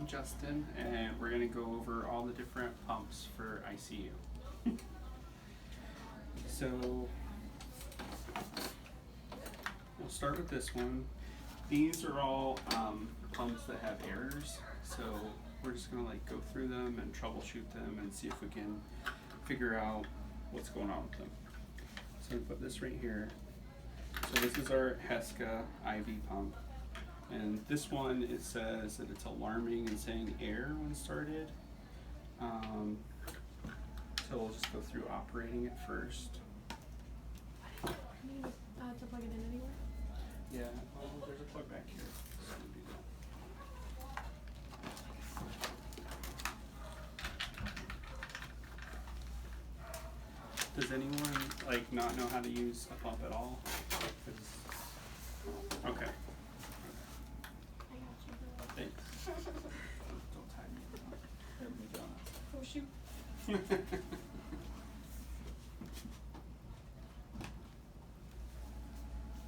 Justin, and we're going to go over all the different pumps for ICU. So we'll start with this one. These are all pumps that have errors, so we're just going to like go through them and troubleshoot them and see if we can figure out what's going on with them. So we put this right here. So this is our Heska IV pump. And this one, it says that it's alarming and saying error when started. So we'll just go through operating it first. Can you to plug it in anywhere? Yeah, well, there's a plug back here. So we'll do that. Does anyone like not know how to use a pump at all? Okay. Thanks. Don't tie me down. There we go. Oh shoot.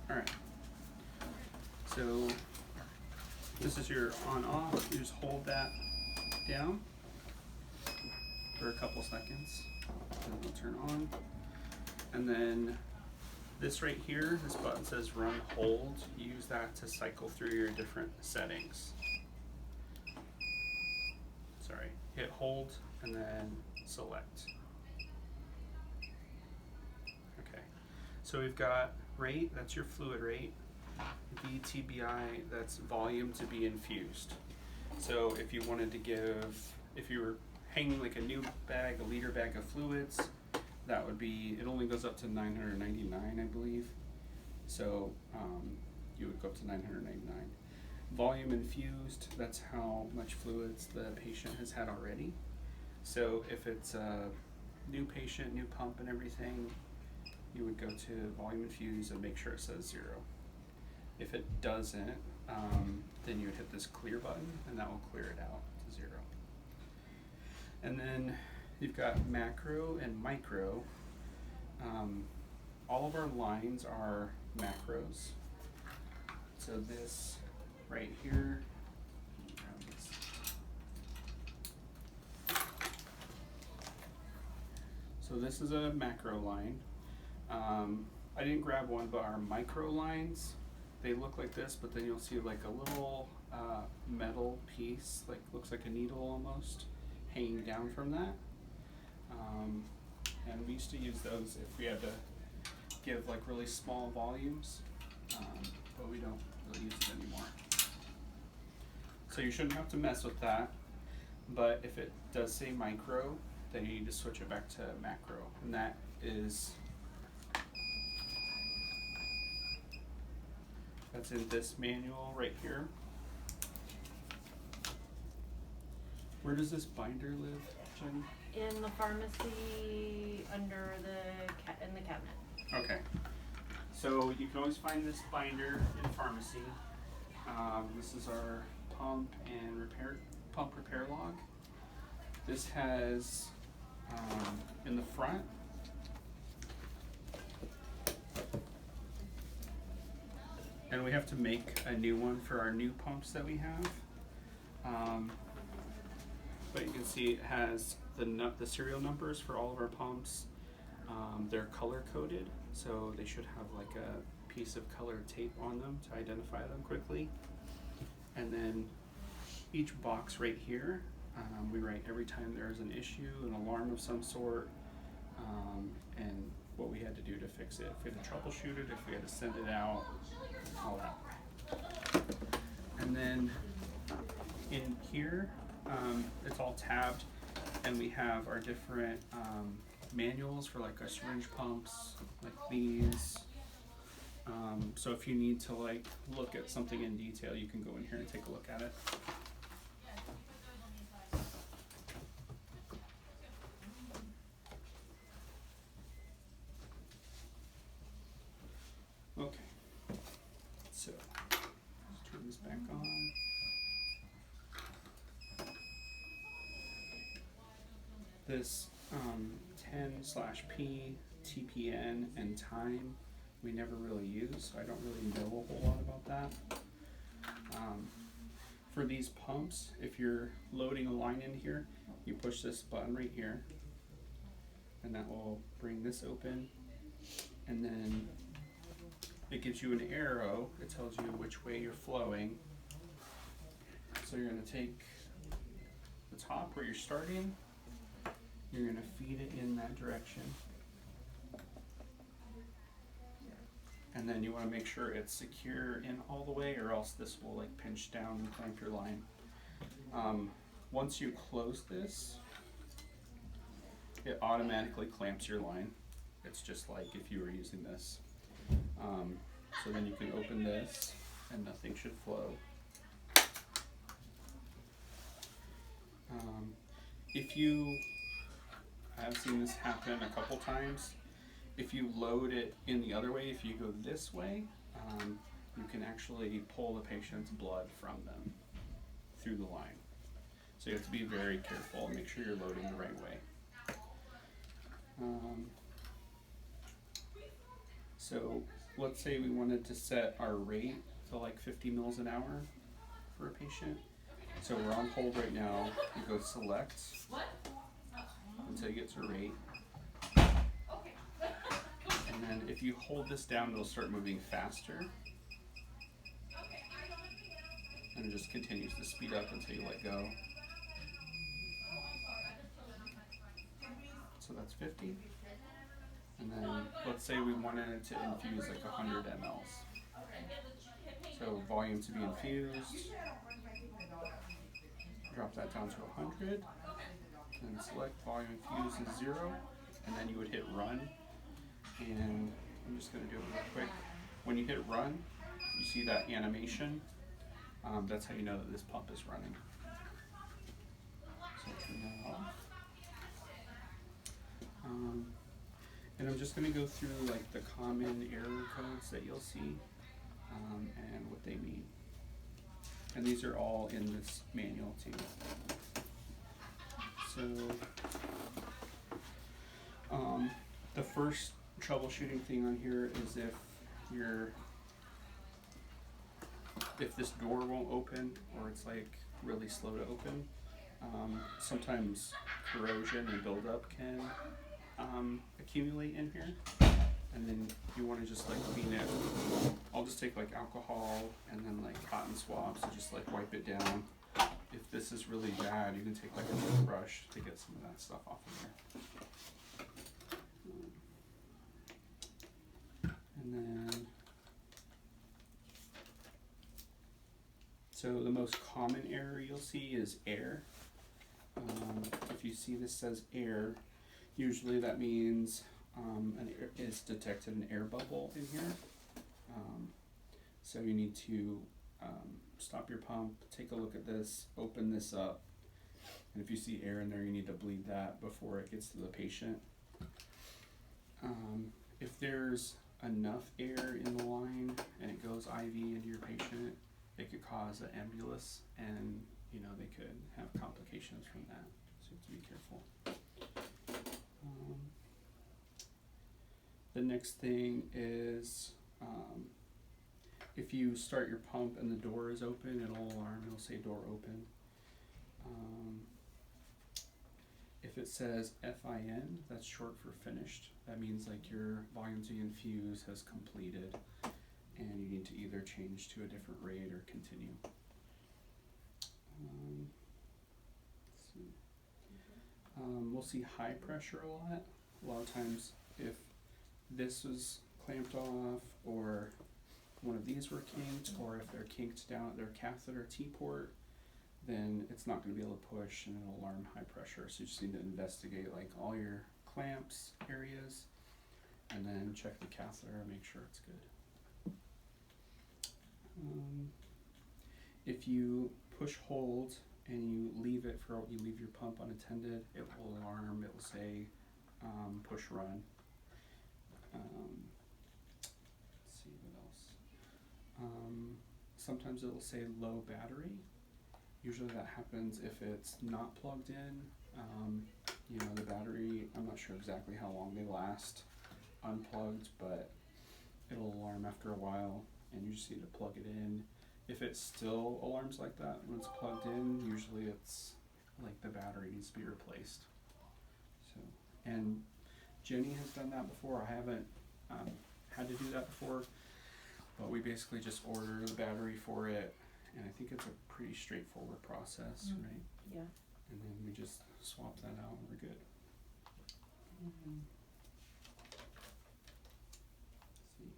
Alright. So this is your on off. You just hold that down for a couple seconds. And it'll turn on. And then this right here, this button says run hold. Use that to cycle through your different settings. Sorry, hit hold and then select. Okay, so we've got rate, that's your fluid rate. VTBI, that's volume to be infused. So if you wanted to give, if you were hanging like a new bag, a liter bag of fluids, that would be, it only goes up to 999, I believe. So you would go up to 999. Volume infused, that's how much fluids the patient has had already. So if it's a new patient, new pump and everything, you would go to volume infused and make sure it says 0. If it doesn't, then you would hit this clear button and that will clear it out to 0. And then you've got macro and micro. All of our lines are macros. So this right here, so this is a macro line. I didn't grab one, but our micro lines, they look like this, but then you'll see like a little metal piece, like looks like a needle almost, hanging down from that. And we used to use those if we had to give like really small volumes, but we don't really use it anymore. So you shouldn't have to mess with that, but if it does say micro, then you need to switch it back to macro, and that is, that's in this manual right here. Where does this binder live, Jenny? In the pharmacy, under the in the cabinet. Okay. So you can always find this binder in pharmacy. This is our pump repair log. This has in the front and we have to make a new one for our new pumps that we have. But you can see it has the serial numbers for all of our pumps. They're color coded, so they should have like a piece of colored tape on them to identify them quickly. And then each box right here, we write every time there's an issue, an alarm of some sort, and what we had to do to fix it. If we had to troubleshoot it, if we had to send it out, all that. And then in here, it's all tabbed, and we have our different manuals for like our syringe pumps, like these. So if you need to like look at something in detail, you can go in here and take a look at it. Okay, so let's turn this back on. This 10/P, TPN, and time we never really use, so I don't really know a whole lot about that. For these pumps, if you're loading a line in here, you push this button right here, and that will bring this open, and then it gives you an arrow. It tells you which way you're flowing. So you're going to take the top where you're starting, you're going to feed it in that direction, and then you want to make sure it's secure in all the way, or else this will like pinch down and clamp your line. Once you close this, it automatically clamps your line. It's just like if you were using this. So then you can open this and nothing should flow. If you, I've seen this happen a couple times, if you load it in the other way, if you go this way, you can actually pull the patient's blood from them through the line. So you have to be very careful and make sure you're loading the right way. So let's say we wanted to set our rate to like 50 mils an hour for a patient. So we're on hold right now. You go select until you get to rate. And then if you hold this down, it'll start moving faster. And it just continues to speed up until you let go. So that's 50. And then let's say we wanted it to infuse like 100 mLs. So volume to be infused. Drop that down to 100. And select volume infused is 0. And then you would hit run. And I'm just going to do it real quick. When you hit run, you see that animation. That's how you know that this pump is running. So turn that off. And I'm just going to go through like the common error codes that you'll see and what they mean. And these are all in this manual too. So the first troubleshooting thing on here is if this door won't open, or it's like really slow to open. Sometimes corrosion and buildup can accumulate in here, and then you want to just like clean it. I'll just take like alcohol and then like cotton swabs and just like wipe it down. If this is really bad, you can take like a toothbrush to get some of that stuff off of there. And then, so the most common error you'll see is air. If you see this says air, usually that means it's detected an air bubble in here. So you need to stop your pump, take a look at this, open this up, and if you see air in there, you need to bleed that before it gets to the patient. If there's enough air in the line and it goes IV into your patient, it could cause an embolus, and they could have complications from that. So you have to be careful. The next thing is if you start your pump and the door is open, it'll alarm. It'll say door open. If it says FIN, that's short for finished. That means like your volume to infuse has completed, and you need to either change to a different rate or continue. Let's see. We'll see high pressure a lot. A lot of times, if this was clamped off, or one of these were kinked, or if they're kinked down at their catheter T-port, then it's not going to be able to push, and it'll alarm high pressure. So you just need to investigate like all your clamps areas, and then check the catheter and make sure it's good. If you push hold and you leave your pump unattended, it will alarm. It will say push run. Let's see what else. Sometimes it will say low battery. Usually that happens if it's not plugged in. The battery, I'm not sure exactly how long they last unplugged, but it'll alarm after a while, and you just need to plug it in If it still alarms like that when it's plugged in, usually it's like the battery needs to be replaced. So, and Jenny has done that before. I haven't had to do that before, but we basically just order the battery for it, and I think it's a pretty straightforward process, right? Yeah. And then we just swap that out and we're good. See.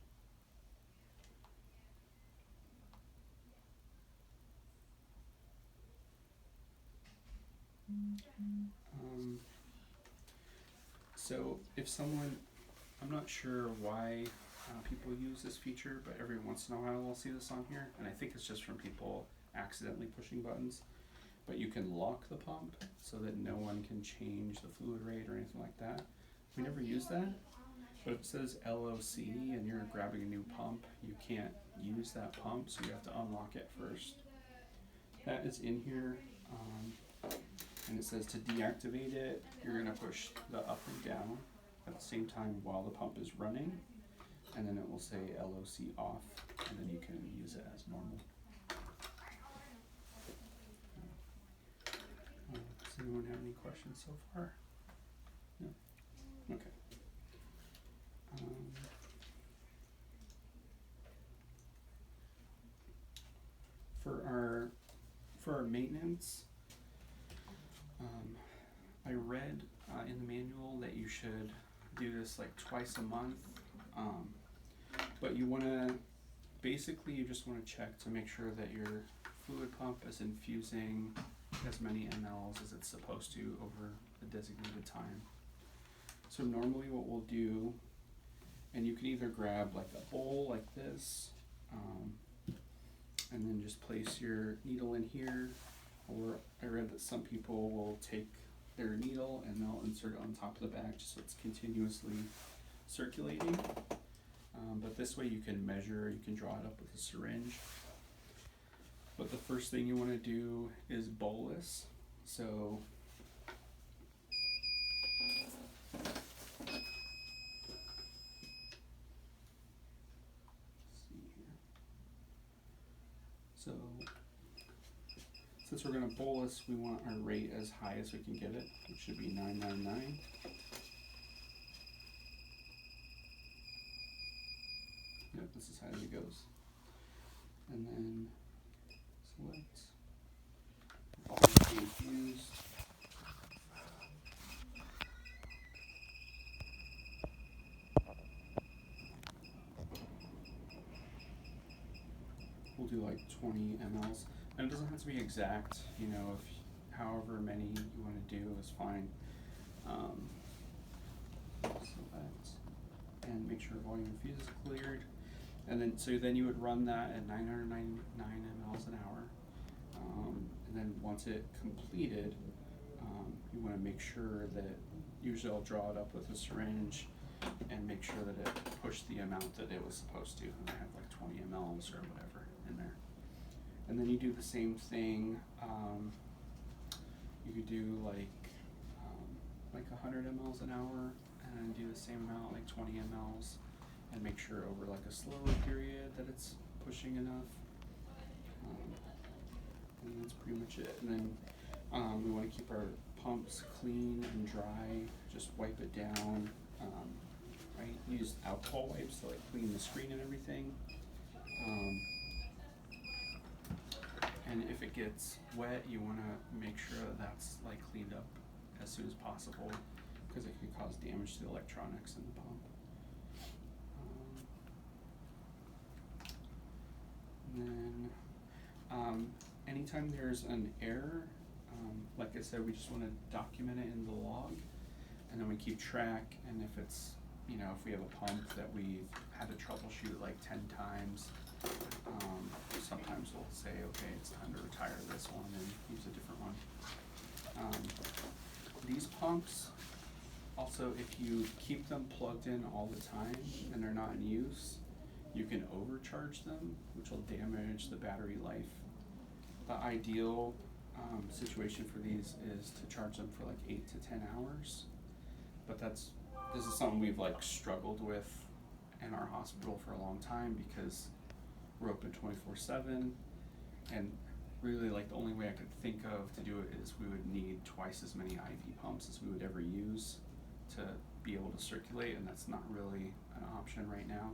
So if someone, I'm not sure why people use this feature, but every once in a while I'll see this on here, and I think it's just from people accidentally pushing buttons. But you can lock the pump so that no one can change the fluid rate or anything like that. We never use that, but if it says LOC and you're grabbing a new pump, you can't use that pump, so you have to unlock it first. That is in here, and it says to deactivate it, you're gonna push the up and down at the same time while the pump is running, and then it will say LOC off, and then you can use it as normal. Does anyone have any questions so far? No? Okay. For our maintenance, I read in the manual that you should do this like twice a month, but you just wanna check to make sure that your fluid pump is infusing as many mLs as it's supposed to over the designated time. So normally what we'll do, and you can either grab like a bowl like this, and then just place your needle in here, or I read that some people will take their needle and they'll insert it on top of the bag just so it's continuously circulating. But this way you can measure, you can draw it up with a syringe. But the first thing you want to do is bolus. So since we're going to bolus, we want our rate as high as we can get it, which should be 999. Yep, this is how it goes. And then select volume infused. We'll do like 20 mLs. And it doesn't have to be exact, you know, if however many you want to do is fine. Select and make sure volume infused is cleared. And then you would run that at 999 mLs an hour. And then once it completed, you want to make sure that, usually I'll draw it up with a syringe and make sure that it pushed the amount that it was supposed to. And I have like 20 mLs or whatever in there. And then you do the same thing. You could do like 100 mLs an hour, and then do the same amount, like 20 mLs, and make sure over like a slower period that it's pushing enough. And that's pretty much it. And then we want to keep our pumps clean and dry. Just wipe it down. Right? Use alcohol wipes to like clean the screen and everything. And if it gets wet, you want to make sure that that's like cleaned up as soon as possible, because it could cause damage to the electronics in the pump. And then anytime there's an error, like I said, we just want to document it in the log, and then we keep track. And if it's, you know, if we have a pump that we've had to troubleshoot like 10 times, sometimes we'll say, okay, it's time to retire this one and use a different one. These pumps, also, if you keep them plugged in all the time and they're not in use, you can overcharge them, which will damage the battery life. The ideal situation for these is to charge them for like 8 to 10 hours, but this is something we've like struggled with in our hospital for a long time, because we're open 24/7, And really, like, the only way I could think of to do it is we would need twice as many IV pumps as we would ever use to be able to circulate, and that's not really an option right now.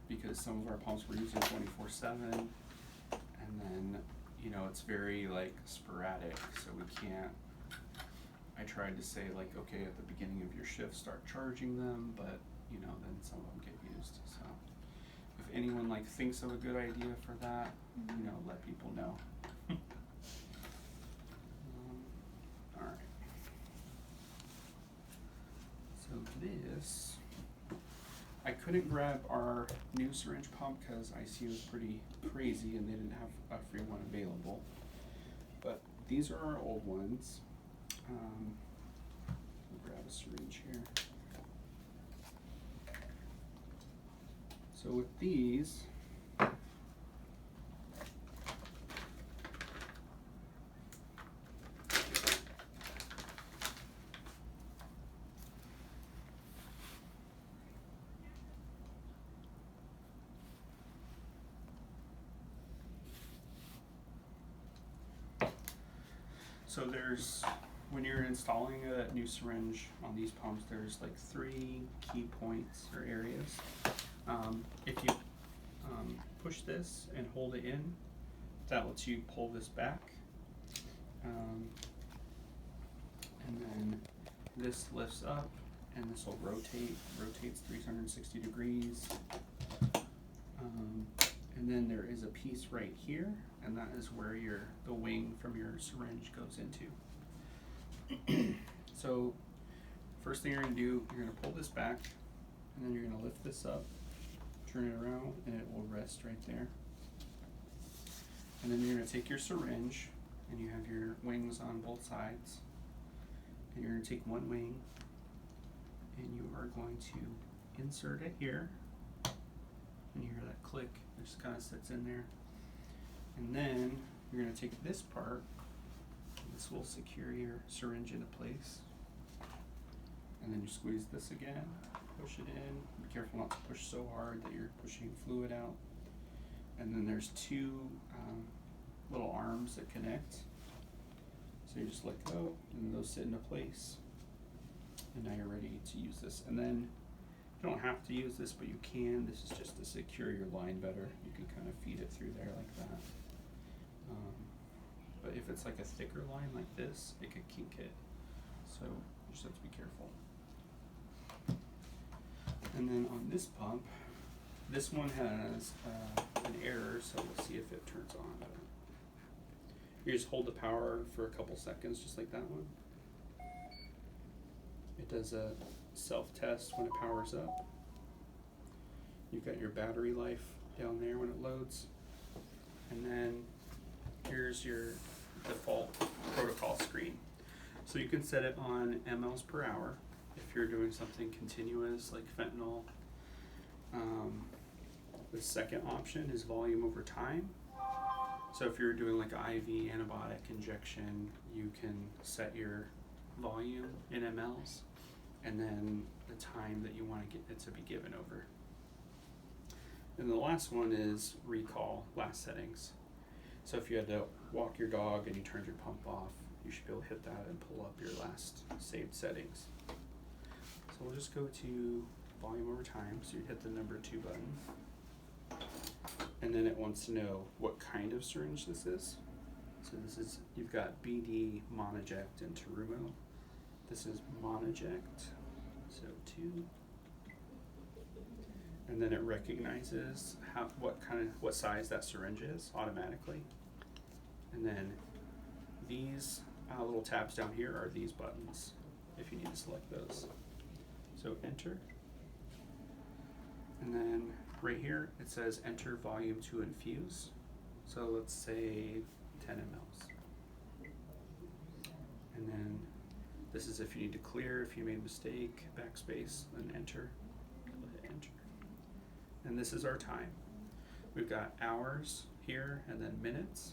Because some of our pumps we're using 24/7, and then, you know, it's very like sporadic, so we can't. I tried to say, like, okay, at the beginning of your shift start charging them, but, you know, then some of them get used. So if anyone like thinks of a good idea for that, you know, let people know. All right. So this, I couldn't grab our new syringe pump because ICU was pretty crazy and they didn't have a free one available. But these are our old ones. We'll grab a syringe here. So with these, when you're installing a new syringe on these pumps, there's like 3 key points or areas. If you push this and hold it in, that lets you pull this back. And then this lifts up and this will rotates 360 degrees. And then there is a piece right here, and that is where the wing from your syringe goes into. So first thing you're going to do, you're going to pull this back, and then you're going to lift this up, turn it around, and it will rest right there. And then you're going to take your syringe, and you have your wings on both sides, and you're going to take one wing, and you are going to insert it here, and you hear that click. It just kind of sits in there. And then you're going to take this part. This will secure your syringe into place. And then you squeeze this again, push it in. Be careful not to push so hard that you're pushing fluid out. And then there's 2 little arms that connect. So you just let go, and those sit into place. And now you're ready to use this. And then you don't have to use this, but you can. This is just to secure your line better. You can kind of feed it through there like that. But if it's like a thicker line like this, it could kink it. So you just have to be careful. And then on this pump, this one has an error, so we'll see if it turns on. You just hold the power for a couple seconds, just like that one. It does a self-test when it powers up. You've got your battery life down there when it loads. And then here's your default protocol screen. So you can set it on mLs per hour if you're doing something continuous like fentanyl. The second option is volume over time. So if you're doing like an IV antibiotic injection, you can set your volume in mLs and then the time that you want to get it to be given over. And the last one is recall last settings. So if you had to walk your dog and you turned your pump off, you should be able to hit that and pull up your last saved settings. So we'll just go to volume over time. So you hit the number 2 button. And then it wants to know what kind of syringe this is. So this is, you've got BD, Monoject, and Terumo. This is Monoject, so 2. And then it recognizes what size that syringe is automatically. And then these little tabs down here are these buttons if you need to select those. So enter. And then right here it says enter volume to infuse. So let's say 10 mLs. And then this is if you need to clear, if you made a mistake, backspace, then enter. We'll hit enter. And this is our time. We've got hours here and then minutes.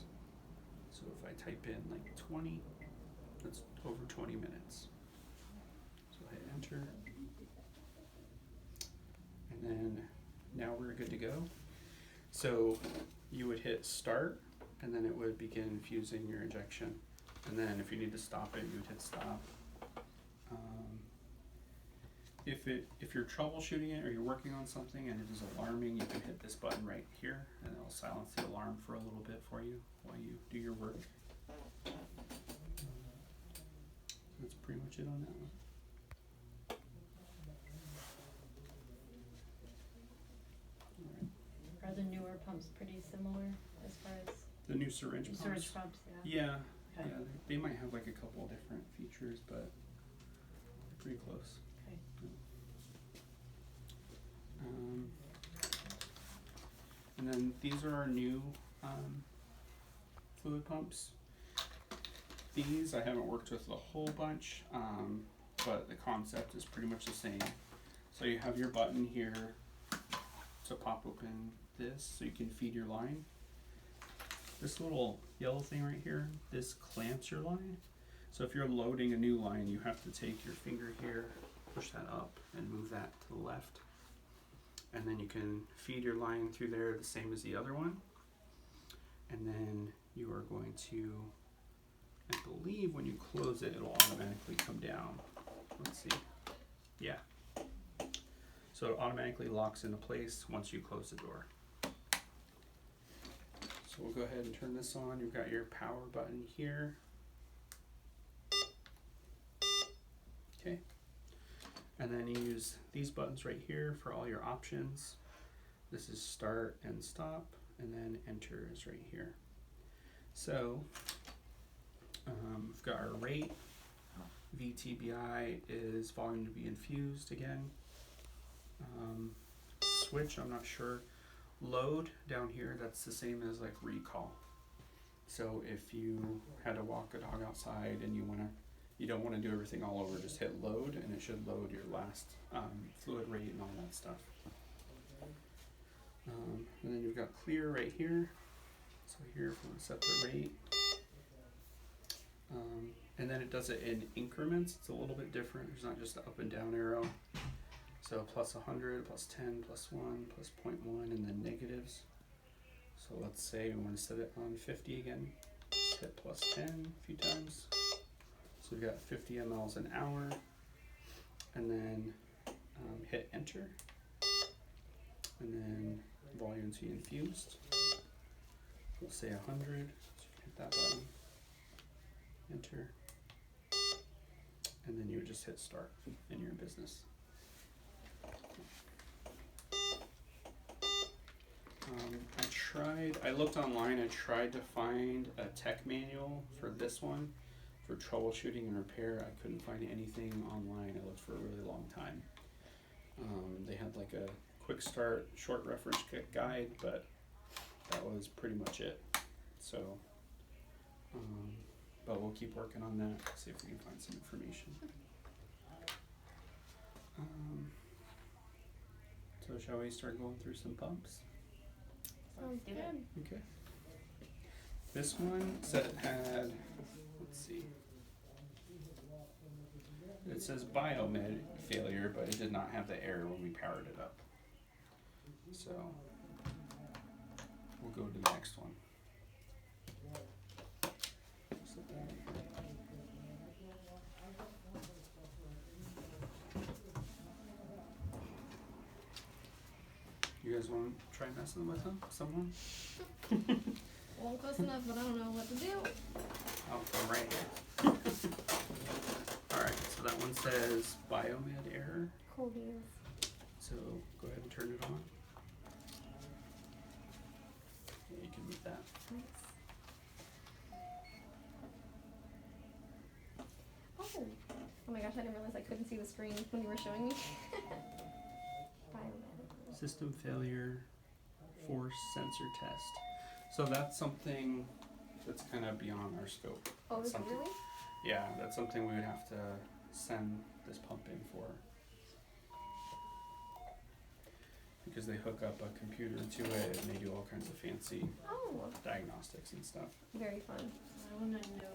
So if I type in like 20, that's over 20 minutes. So I hit enter. And then now we're good to go. So you would hit start, and then it would begin infusing your injection. And then if you need to stop it, you would hit stop. If you're troubleshooting it or you're working on something and it is alarming, you can hit this button right here, and it'll silence the alarm for a little bit for you while you do your work. That's pretty much it on that one. Alright. Are the newer pumps pretty similar as far as The new syringe pumps? syringe pumps? Yeah. Yeah, Okay. yeah, they might have like a couple of different features, but they're pretty close. Okay. And then these are our new fluid pumps. These I haven't worked with a whole bunch, but the concept is pretty much the same. So you have your button here to pop open this so you can feed your line. This little yellow thing right here, this clamps your line. So if you're loading a new line, you have to take your finger here, push that up, and move that to the left. And then you can feed your line through there the same as the other one. And then you are going to, I believe when you close it, it'll automatically come down. Let's see. Yeah. So it automatically locks into place once you close the door. So we'll go ahead and turn this on. You've got your power button here. Okay. And then you use these buttons right here for all your options. This is start and stop, and then enter is right here. So we've got our rate. VTBI is volume to be infused again. Switch, I'm not sure. Load down here, that's the same as like recall. So if you had to walk a dog outside and you don't want to do everything all over, just hit load and it should load your last fluid rate and all that stuff. And then you've got clear right here. So here if we want to set the rate. And then it does it in increments. It's a little bit different. There's not just the up and down arrow. So plus 100, plus 10, plus 1, plus 0.1, and then negatives. So let's say we want to set it on 50 again. Just hit plus 10 a few times. So we've got 50 mLs an hour. And then hit enter. And then volume to be infused. We'll say 100. So you can hit that button. Enter. And then you would just hit start and you're in business. I looked online, I tried to find a tech manual for this one for troubleshooting and repair. I couldn't find anything online. I looked for a really long time. They had like a quick start short reference guide, but that was pretty much it. So, but we'll keep working on that, see if we can find some information. So shall we start going through some pumps? Sounds good. Okay. This one said it had, let's see. It says biomed failure, but it did not have the error when we powered it up. So we'll go to the next one. Set that in here. You guys want to try messing with them? Someone? Well, close enough, but I don't know what to do. I'll come right here. Alright, so that one says biomed error. Cool beans. So go ahead and turn it on. Yeah, you can move that. Nice. Oh. Oh my gosh, I didn't realize I couldn't see the screen when you were showing me. Biomed. System failure, force sensor test. So that's something that's kind of beyond our scope. Oh, is it Something- really? Yeah, that's something we would have to send this pump in for. Because they hook up a computer to it and they do all kinds of fancy Oh, diagnostics and stuff. very fun. I want to know